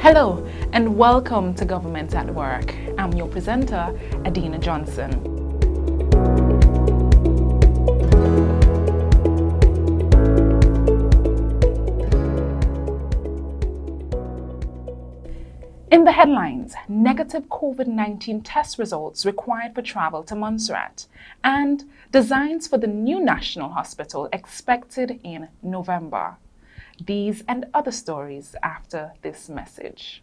Hello and welcome to Government at Work. I'm your presenter, Adina Johnson. In the headlines, negative COVID-19 test results required for travel to Montserrat and designs for the new National Hospital expected in November. These and other stories after this message.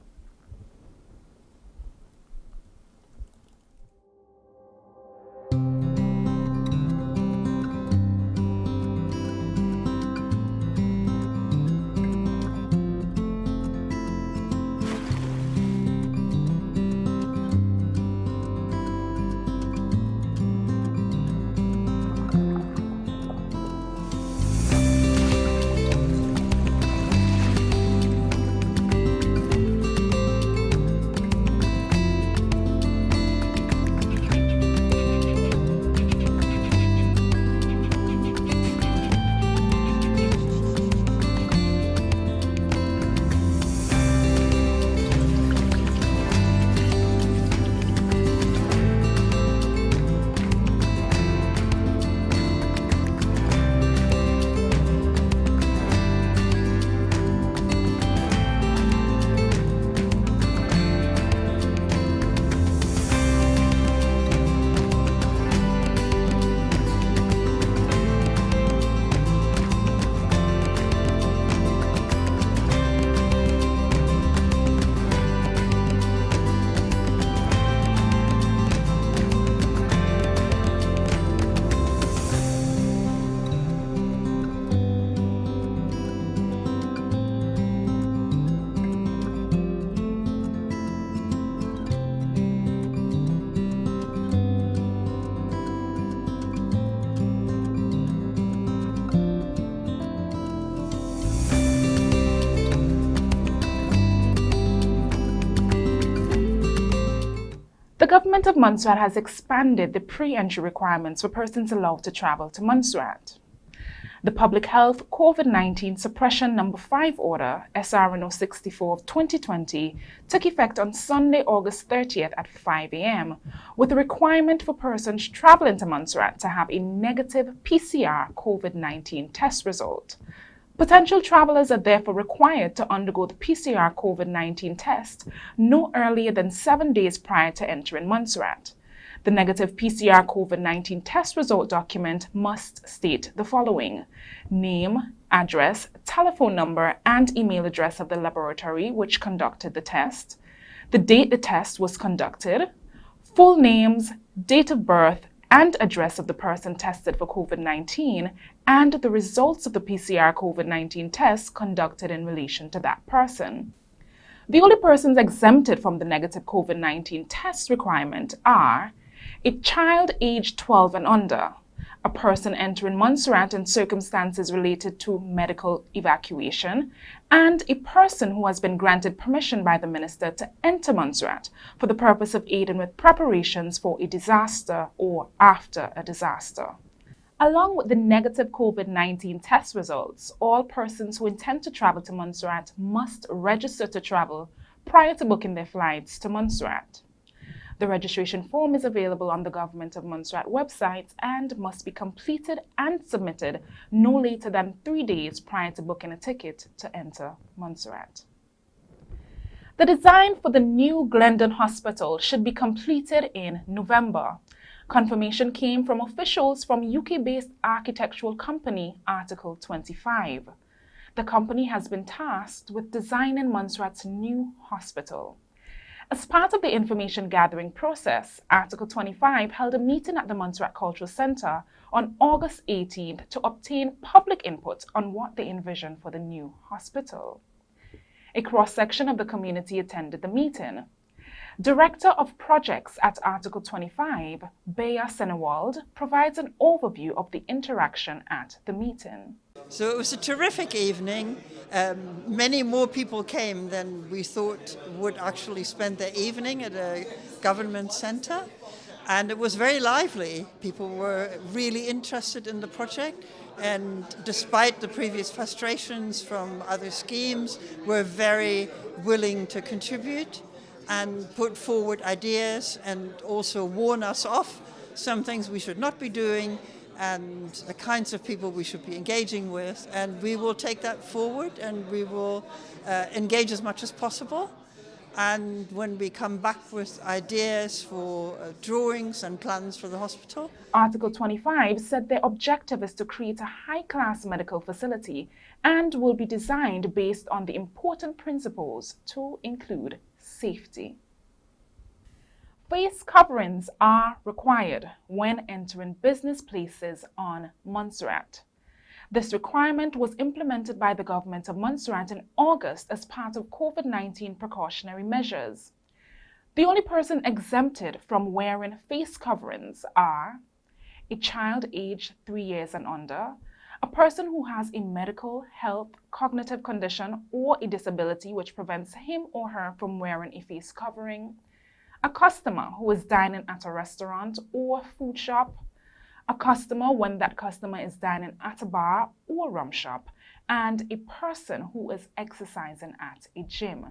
The government of Montserrat has expanded the pre-entry requirements for persons allowed to travel to Montserrat. The Public Health COVID-19 Suppression No. 5 Order, SRNO 64 of 2020, took effect on Sunday, August 30th at 5 a.m., with a requirement for persons traveling to Montserrat to have a negative PCR COVID-19 test result. Potential travelers are therefore required to undergo the PCR COVID-19 test no earlier than 7 days prior to entering Montserrat. The negative PCR COVID-19 test result document must state the following: name, address, telephone number, and email address of the laboratory which conducted the test, the date the test was conducted, full names, date of birth, and address of the person tested for COVID-19, and the results of the PCR COVID-19 test conducted in relation to that person. The only persons exempted from the negative COVID-19 test requirement are a child aged 12 and under, a person entering Montserrat in circumstances related to medical evacuation, and a person who has been granted permission by the minister to enter Montserrat for the purpose of aiding with preparations for a disaster or after a disaster. Along with the negative COVID-19 test results, all persons who intend to travel to Montserrat must register to travel prior to booking their flights to Montserrat. The registration form is available on the Government of Montserrat website and must be completed and submitted no later than 3 days prior to booking a ticket to enter Montserrat. The design for the new Glendon Hospital should be completed in November. Confirmation came from officials from UK-based architectural company Article 25. The company has been tasked with designing Montserrat's new hospital. As part of the information gathering process, Article 25 held a meeting at the Montserrat Cultural Centre on August 18th to obtain public input on what they envision for the new hospital. A cross-section of the community attended the meeting. Director of Projects at Article 25, Bea Senewald, provides an overview of the interaction at the meeting. So it was a terrific evening. Many more people came than we thought would actually spend their evening at a government centre. And it was very lively. People were really interested in the project. And despite the previous frustrations from other schemes, we're very willing to contribute and put forward ideas and also warn us off some things we should not be doing and the kinds of people we should be engaging with. And we will take that forward and we will engage as much as possible. And when we come back with ideas for drawings and plans for the hospital. Article 25 said their objective is to create a high-class medical facility and will be designed based on the important principles to include safety. Face coverings are required when entering business places on Montserrat. This requirement was implemented by the government of Montserrat in August as part of COVID-19 precautionary measures. The only person exempted from wearing face coverings are a child aged 3 years and under, a person who has a medical, health, cognitive condition or a disability which prevents him or her from wearing a face covering, a customer who is dining at a restaurant or food shop, a customer when that customer is dining at a bar or rum shop, and a person who is exercising at a gym.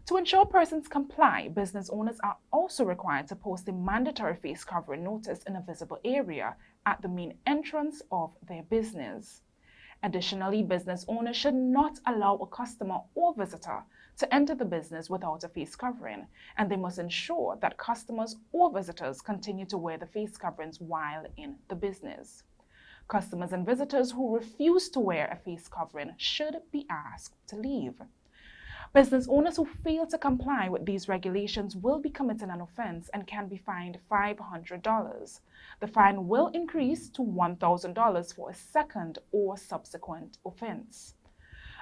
To ensure persons comply, business owners are also required to post a mandatory face covering notice in a visible area at the main entrance of their business. Additionally, business owners should not allow a customer or visitor to enter the business without a face covering, and they must ensure that customers or visitors continue to wear the face coverings while in the business. Customers and visitors who refuse to wear a face covering should be asked to leave. Business owners who fail to comply with these regulations will be committing an offense and can be fined $500. The fine will increase to $1,000 for a second or subsequent offense.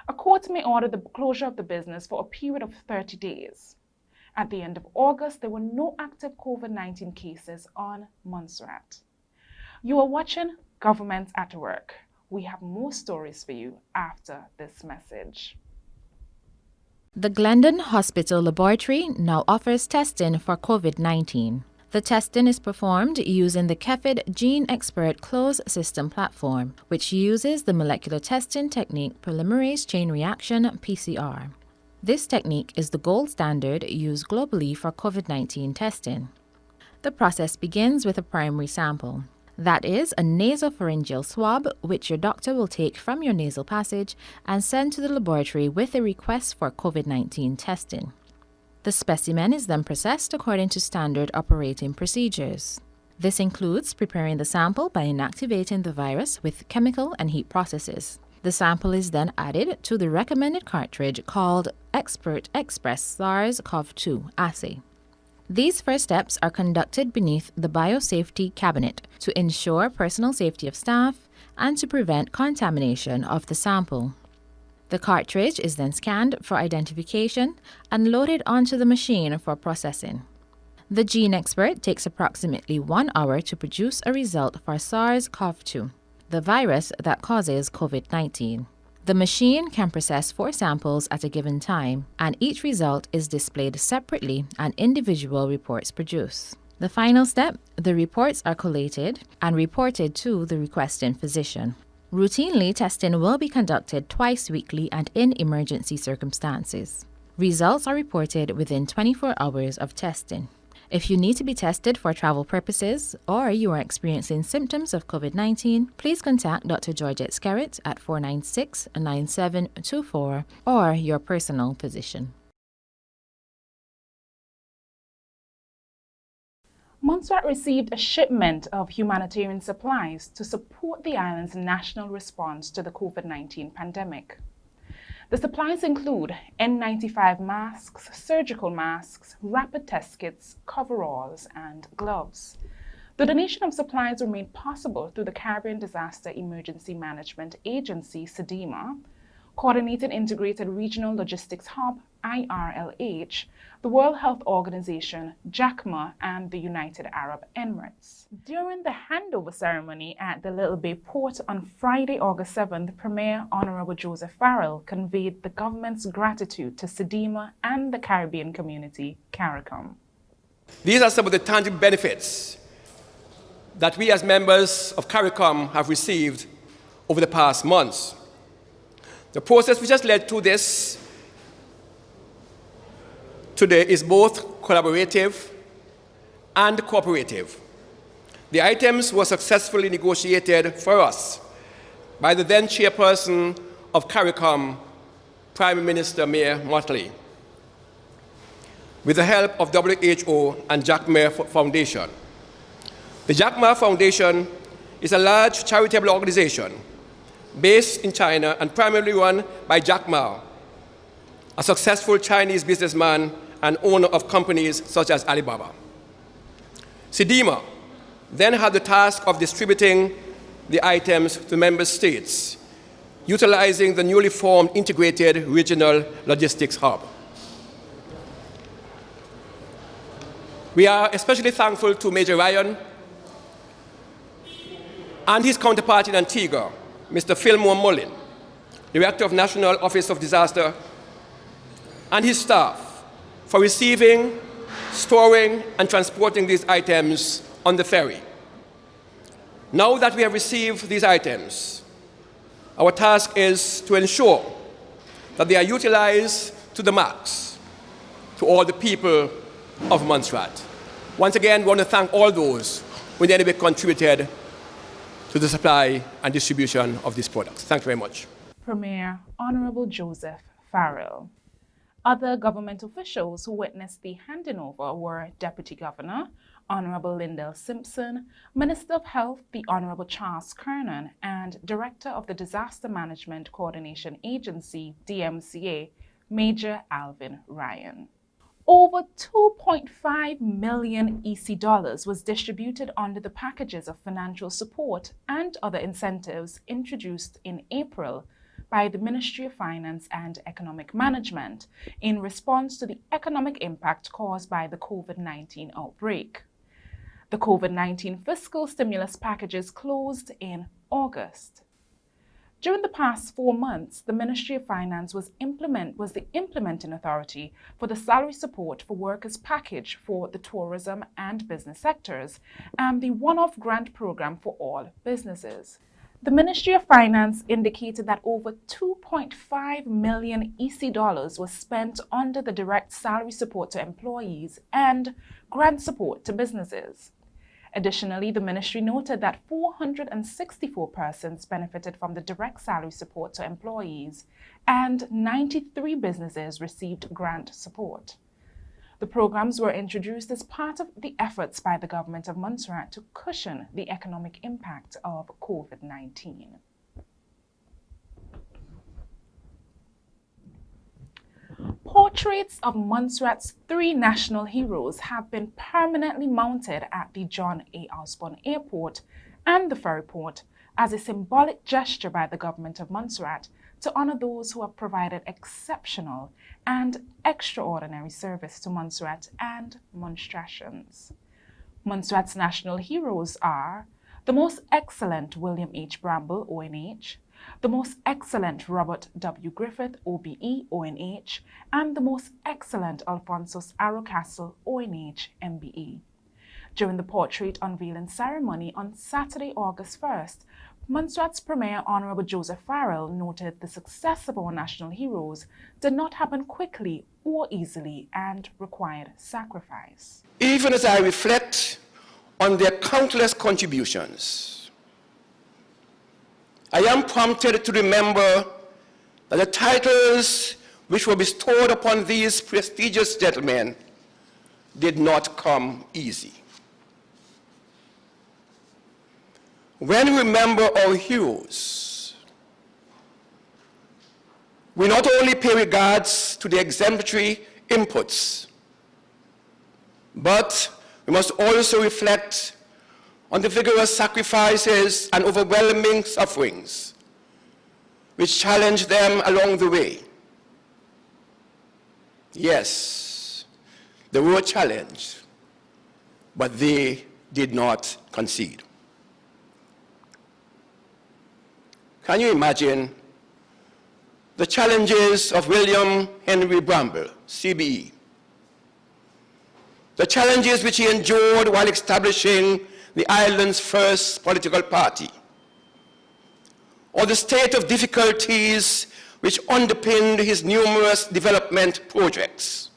A court may order the closure of the business for a period of 30 days. At the end of August, there were no active COVID-19 cases on Montserrat. You are watching Government at Work. We have more stories for you after this message. The Glendon Hospital Laboratory now offers testing for COVID-19. The testing is performed using the CEPHID Gene Expert Closed System platform, which uses the molecular testing technique polymerase chain reaction (PCR). This technique is the gold standard used globally for COVID-19 testing. The process begins with a primary sample. That is a nasopharyngeal swab, which your doctor will take from your nasal passage and send to the laboratory with a request for COVID-19 testing. The specimen is then processed according to standard operating procedures. This includes preparing the sample by inactivating the virus with chemical and heat processes. The sample is then added to the recommended cartridge called Expert Express SARS-CoV-2 assay. These first steps are conducted beneath the biosafety cabinet to ensure personal safety of staff and to prevent contamination of the sample. The cartridge is then scanned for identification and loaded onto the machine for processing. The Gene Expert takes approximately 1 hour to produce a result for SARS-CoV-2, the virus that causes COVID-19. The machine can process 4 samples at a given time, and each result is displayed separately and individual reports produced. The final step, the reports are collated and reported to the requesting physician. Routinely, testing will be conducted twice weekly and in emergency circumstances. Results are reported within 24 hours of testing. If you need to be tested for travel purposes or you are experiencing symptoms of COVID-19, please contact Dr. Georgette Skerritt at 496-9724 or your personal physician. Montserrat received a shipment of humanitarian supplies to support the island's national response to the COVID-19 pandemic. The supplies include N95 masks, surgical masks, rapid test kits, coveralls, and gloves. The donation of supplies were made possible through the Caribbean Disaster Emergency Management Agency, SEDEMA, Coordinated Integrated Regional Logistics Hub, IRLH, the World Health Organization, JACMA, and the United Arab Emirates. During the handover ceremony at the Little Bay Port on Friday, August 7th, Premier Honorable Joseph Farrell conveyed the government's gratitude to SEDEMA and the Caribbean community, CARICOM. These are some of the tangible benefits that we as members of CARICOM have received over the past months. The process which has led to this today is both collaborative and cooperative. The items were successfully negotiated for us by the then chairperson of CARICOM, Prime Minister Mayor Motley, with the help of WHO and Jack Ma Foundation. The Jack Ma Foundation is a large charitable organization based in China and primarily run by Jack Ma, a successful Chinese businessman and owner of companies such as Alibaba. SIDIMA then had the task of distributing the items to member states, utilizing the newly formed Integrated Regional Logistics Hub. We are especially thankful to Major Ryan and his counterpart in Antigua, Mr. Fillmore Mullin, Director of National Office of Disaster, and his staff for receiving, storing, and transporting these items on the ferry. Now that we have received these items, our task is to ensure that they are utilized to the max to all the people of Montserrat. Once again, we want to thank all those who in any way contributed to the supply and distribution of these products. Thank you very much. Premier Honorable Joseph Farrell. Other government officials who witnessed the handing over were Deputy Governor, Honorable Lindell Simpson, Minister of Health, the Honorable Charles Kernan, and Director of the Disaster Management Coordination Agency, DMCA, Major Alvin Ryan. Over 2.5 million EC dollars was distributed under the packages of financial support and other incentives introduced in April by the Ministry of Finance and Economic Management in response to the economic impact caused by the COVID-19 outbreak. The COVID-19 fiscal stimulus packages closed in August. During the past 4 months, the Ministry of Finance was the implementing authority for the salary support for workers package for the tourism and business sectors and the one-off grant program for all businesses. The Ministry of Finance indicated that over 2.5 million EC dollars was spent under the direct salary support to employees and grant support to businesses. Additionally, the ministry noted that 464 persons benefited from the direct salary support to employees and 93 businesses received grant support. The programs were introduced as part of the efforts by the government of Montserrat to cushion the economic impact of COVID-19. Portraits of Montserrat's 3 national heroes have been permanently mounted at the John A. Osborne Airport and the ferry port as a symbolic gesture by the government of Montserrat to honor those who have provided exceptional and extraordinary service to Montserrat and Montserratians. Montserrat's national heroes are the Most Excellent William H. Bramble, ONH, the Most Excellent Robert W. Griffith, OBE, ONH, and the Most Excellent Alphonsus Arrocastle, ONH, MBE. During the portrait unveiling ceremony on Saturday, August 1st, Montserrat's Premier Honorable Joseph Farrell noted the success of our national heroes did not happen quickly or easily and required sacrifice. Even as I reflect on their countless contributions, I am prompted to remember that the titles which were bestowed upon these prestigious gentlemen did not come easy. When we remember our heroes, we not only pay regards to their exemplary inputs, but we must also reflect on the vigorous sacrifices and overwhelming sufferings which challenged them along the way. Yes, they were challenged, but they did not concede. Can you imagine the challenges of William Henry Bramble, CBE? The challenges which he endured while establishing the island's first political party, or the state of difficulties which underpinned his numerous development projects.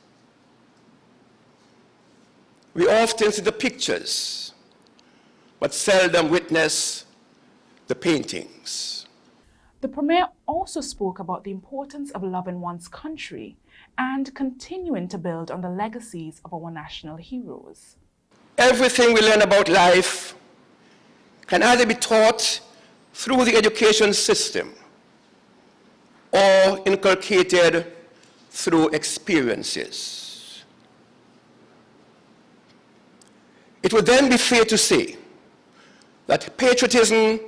We often see the pictures, but seldom witness the paintings. The Premier also spoke about the importance of loving one's country and continuing to build on the legacies of our national heroes. Everything we learn about life can either be taught through the education system or inculcated through experiences. It would then be fair to say that patriotism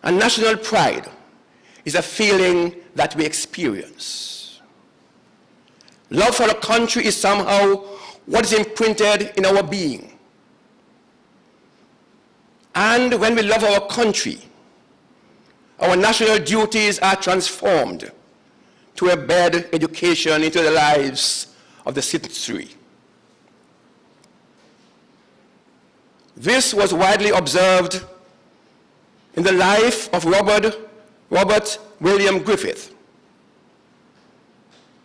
and national pride is a feeling that we experience. Love for our country is somehow what is imprinted in our being. And when we love our country, our national duties are transformed to embed education into the lives of the citizenry. This was widely observed in the life of Robert William Griffith,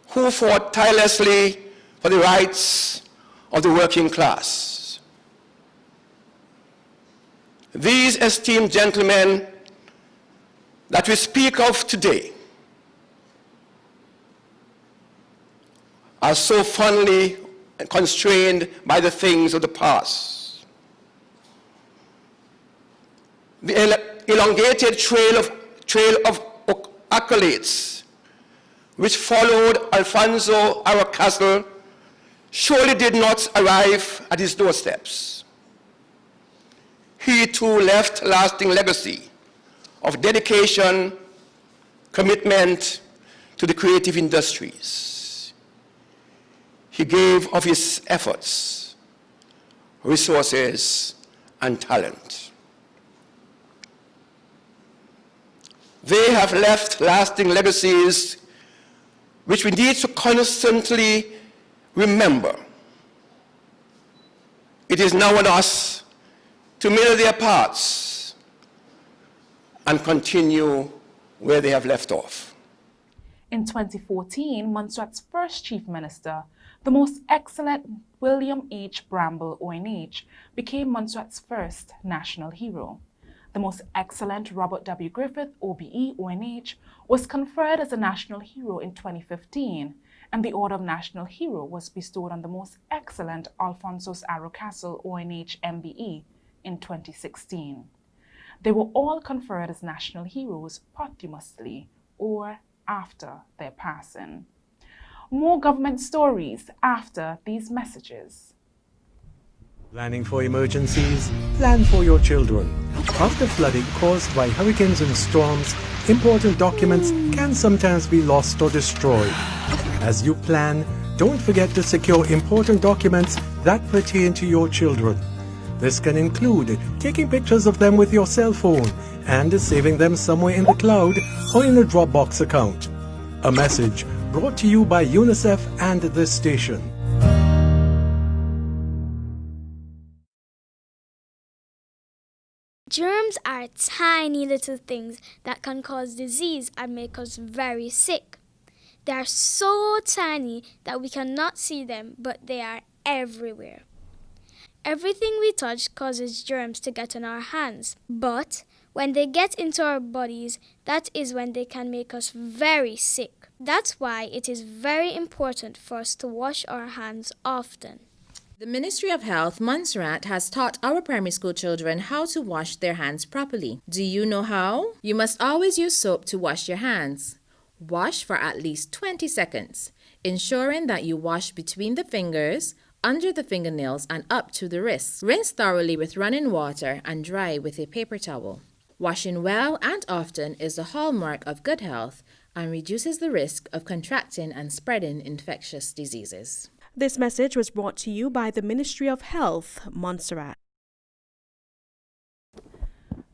who fought tirelessly for the rights of the working class. These esteemed gentlemen that we speak of today are so fondly constrained by the things of the past. The elongated trail of accolades which followed Alfonso Aracastle surely did not arrive at his doorsteps. He too left a lasting legacy of dedication, commitment to the creative industries. He gave of his efforts, resources, and talent. They have left lasting legacies which we need to constantly remember. It is now on us to mirror their parts and continue where they have left off. In 2014, Montserrat's first Chief Minister, the most excellent William H. Bramble, ONH, became Montserrat's first national hero. The most excellent Robert W. Griffith, OBE, ONH, was conferred as a national hero in 2015, and the Order of National Hero was bestowed on the most excellent Alphonsus Arocastle, ONH, MBE, in 2016. They were all conferred as national heroes posthumously or after their passing. More government stories after these messages. Planning for emergencies, plan for your children. After flooding caused by hurricanes and storms, important documents can sometimes be lost or destroyed. As you plan, don't forget to secure important documents that pertain to your children. This can include taking pictures of them with your cell phone and saving them somewhere in the cloud or in a Dropbox account. A message brought to you by UNICEF and this station. Germs are tiny little things that can cause disease and make us very sick. They are so tiny that we cannot see them, but they are everywhere. Everything we touch causes germs to get on our hands, but when they get into our bodies, that is when they can make us very sick. That's why it is very important for us to wash our hands often. The Ministry of Health, Montserrat, has taught our primary school children how to wash their hands properly. Do you know how? You must always use soap to wash your hands. Wash for at least 20 seconds, ensuring that you wash between the fingers, under the fingernails, and up to the wrists. Rinse thoroughly with running water and dry with a paper towel. Washing well and often is the hallmark of good health and reduces the risk of contracting and spreading infectious diseases. This message was brought to you by the Ministry of Health, Montserrat.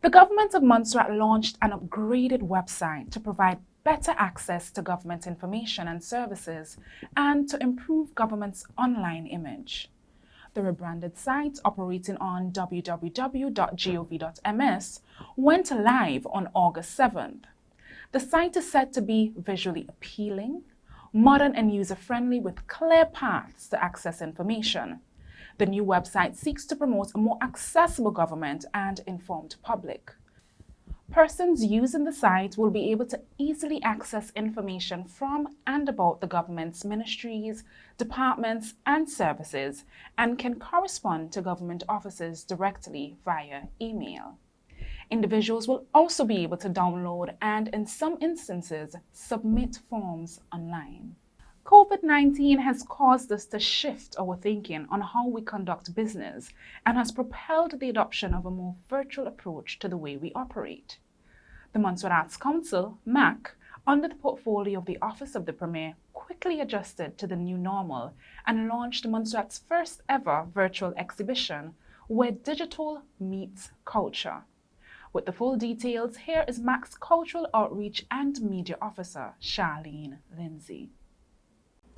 The government of Montserrat launched an upgraded website to provide better access to government information and services and to improve government's online image. the rebranded site operating on www.gov.ms went live on August 7th. The site is said to be visually appealing, modern and user-friendly with clear paths to access information. The new website seeks to promote a more accessible government and informed public. Persons using the site will be able to easily access information from and about the government's ministries, departments, and services, and can correspond to government offices directly via email. Individuals will also be able to download and, in some instances, submit forms online. COVID-19 has caused us to shift our thinking on how we conduct business and has propelled the adoption of a more virtual approach to the way we operate. The Montserrat Arts Council, MAC, under the portfolio of the Office of the Premier, quickly adjusted to the new normal and launched Montserrat's first ever virtual exhibition, Where Digital Meets Culture. With the full details, here is MAC's Cultural Outreach and Media Officer, Charlene Lindsay.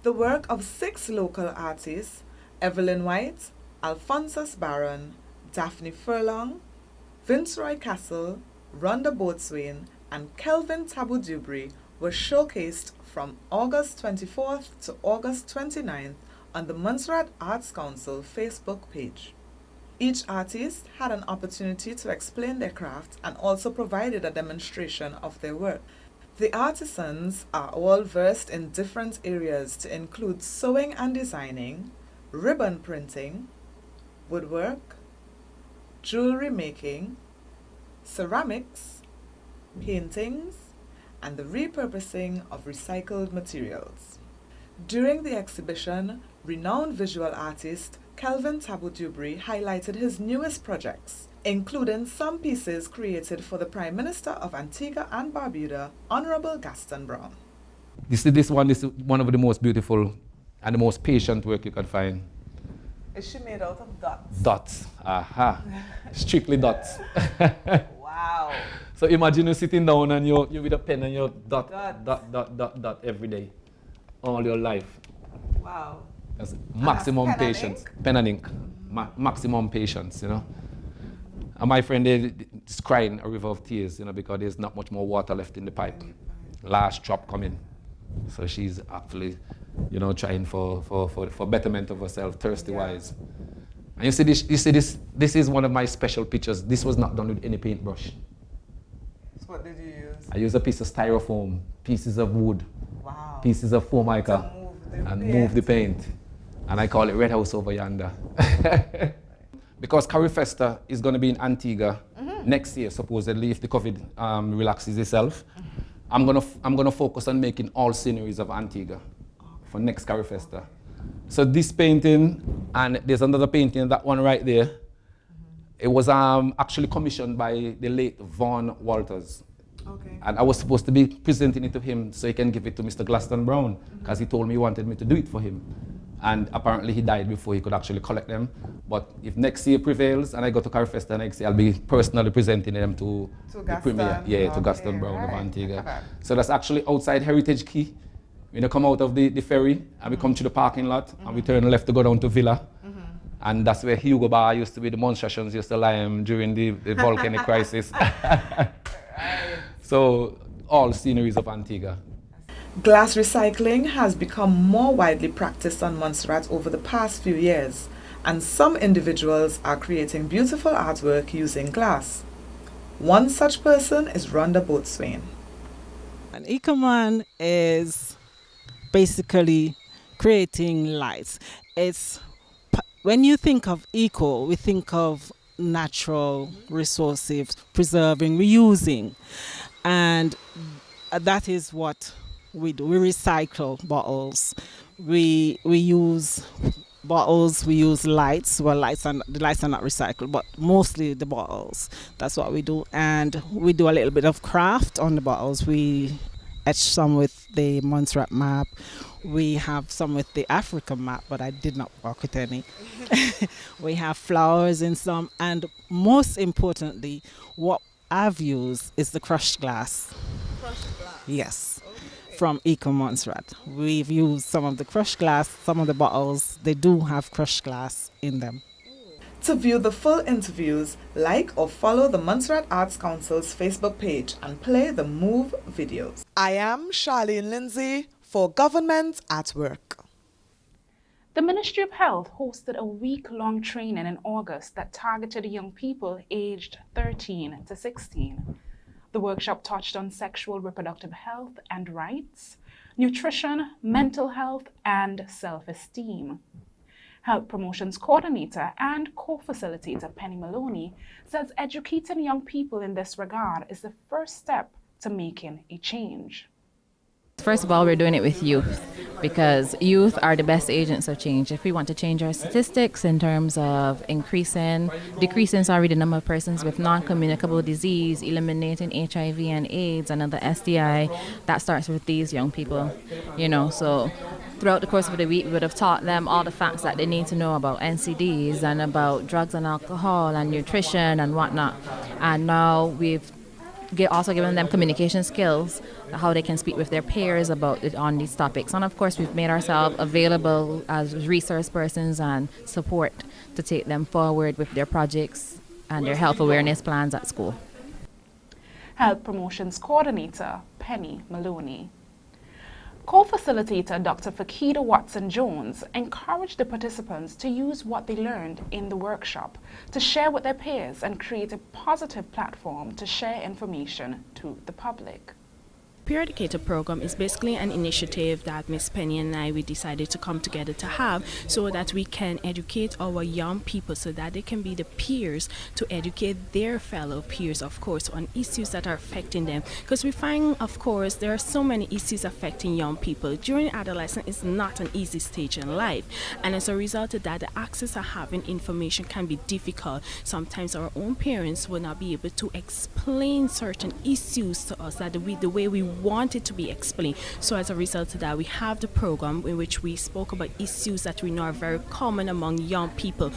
The work of 6 local artists, Evelyn White, Alphonsus Barron, Daphne Furlong, Vince Roy Castle, Rhonda Boatswain, and Kelvin Tabu Dubry were showcased from August 24th to August 29th on the Montserrat Arts Council Facebook page. Each artist had an opportunity to explain their craft and also provided a demonstration of their work. The artisans are all versed in different areas to include sewing and designing, ribbon printing, woodwork, jewelry making, ceramics, paintings, and the repurposing of recycled materials. During the exhibition, renowned visual artist Kelvin Tabu Dubry highlighted his newest projects, including some pieces created for the Prime Minister of Antigua and Barbuda, Honorable Gaston Brown. This one is one of the most beautiful and the most patient work you can find. Is she made out of dots? Dots, aha, strictly dots. Wow. So imagine you sitting down and you with a pen and you dot every day, all your life. Wow. That's maximum pen and patience. ink? Pen and ink, maximum patience, you know. And my friend is crying a river of tears, you know, because there's not much more water left in the pipe. Last drop coming. So she's actually, you know, trying for betterment of herself, thirsty-wise. And you see this is one of my special pictures. This was not done with any paintbrush. So what did you use? I used a piece of styrofoam, pieces of wood, Wow. pieces of formica, and move the paint. And I call it Red House over yonder. Because Curry Festa is going to be in Antigua next year, supposedly, if the COVID relaxes itself. I'm gonna focus on making all sceneries of Antigua for next Curry Festa. So this painting, and there's another painting, that one right there. It was actually commissioned by the late Vaughan Walters. Okay. And I was supposed to be presenting it to him so he can give it to Mr. Glaston Brown, because he told me he wanted me to do it for him. And apparently he died before he could actually collect them. But if next year prevails and I go to Curry Festa next year, I'll be personally presenting them to the Premier. Yeah, to Gaston Brown of Antigua. So that's actually outside Heritage Quay. When you come out of the ferry and we come to the parking lot and we turn left to go down to Villa. And that's where Hugo Bar used to be, the demonstrations used to lie during the volcanic crisis. So all sceneries of Antigua. Glass recycling has become more widely practiced on Montserrat over the past few years, and some individuals are creating beautiful artwork using glass. One such person is Rhonda Boatswain. An ecoman is basically creating lights. When you think of eco, we think of natural resources, preserving, reusing, and that is what we do. We recycle bottles. We use bottles. We use lights. Well, the lights are not recycled, but mostly the bottles. That's what we do, and we do a little bit of craft on the bottles. We etch some with the Montserrat map. We have some with the African map, but I did not work with any. We have flowers in some, and most importantly, what I've used is the crushed glass. Crushed glass? Yes. Okay. from Eco Montserrat. We've used some of the crushed glass, some of the bottles, they do have crushed glass in them. To view the full interviews, like or follow the Montserrat Arts Council's Facebook page and play the Move videos. I am Charlene Lindsay for Government at Work. The Ministry of Health hosted a week-long training in August that targeted young people aged 13 to 16. The workshop touched on sexual reproductive health and rights, nutrition, mental health, and self-esteem. Health Promotions Coordinator and co-facilitator Penny Maloney says educating young people in this regard is the first step to making a change. First of all, we're doing it with youth because youth are the best agents of change. If we want to change our statistics in terms of decreasing the number of persons with non-communicable disease, eliminating HIV and AIDS and other STI, that starts with these young people, so throughout the course of the week, we would have taught them all the facts that they need to know about NCDs and about drugs and alcohol and nutrition and whatnot. And now we've also given them communication skills, how they can speak with their peers on these topics. And of course, we've made ourselves available as resource persons and support to take them forward with their projects and their health awareness plans at school. Health Promotions Coordinator Penny Maloney. Co-facilitator Dr. Fakida Watson-Jones encouraged the participants to use what they learned in the workshop to share with their peers and create a positive platform to share information to the public. Peer Educator program is basically an initiative that Miss Penny and we decided to come together to have so that we can educate our young people so that they can be the peers to educate their fellow peers, of course, on issues that are affecting them. Because we find, of course, there are so many issues affecting young people. During adolescence, it's not an easy stage in life. And as a result of that, the access to having information can be difficult. Sometimes our own parents will not be able to explain certain issues to us the way we want it to be explained. So as a result of that, we have the program in which we spoke about issues that we know are very common among young people.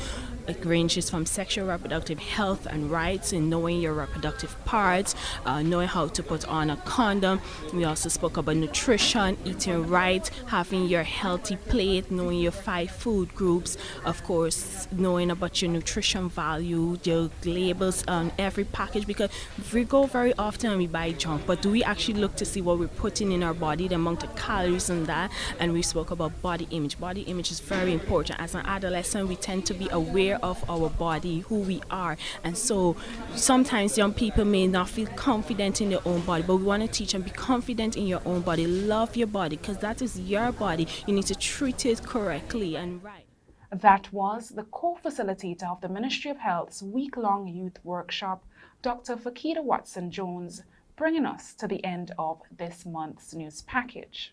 It ranges from sexual reproductive health and rights and knowing your reproductive parts, knowing how to put on a condom. We also spoke about nutrition, eating right, having your healthy plate, knowing your 5 food groups, of course, knowing about your nutrition value, your labels on every package, because we go very often and we buy junk, but do we actually look to see what we're putting in our body, the amount of calories and that? And we spoke about body image. Body image is very important. As an adolescent, we tend to be aware of our body, who we are, and so sometimes young people may not feel confident in their own body, but we want to teach them, be confident in your own body, love your body, because that is your body. You need to treat it correctly and right. That was the co-facilitator of the Ministry of Health's week-long youth workshop, Dr. Fakida Watson-Jones, bringing us to the end of this month's news package.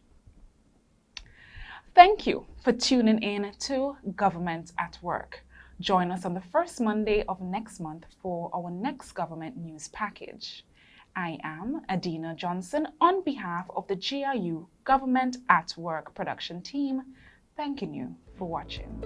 Thank you for tuning in to Government at Work. Join us on the first Monday of next month for our next government news package. I am Adina Johnson on behalf of the GIU Government at Work production team, thanking you for watching.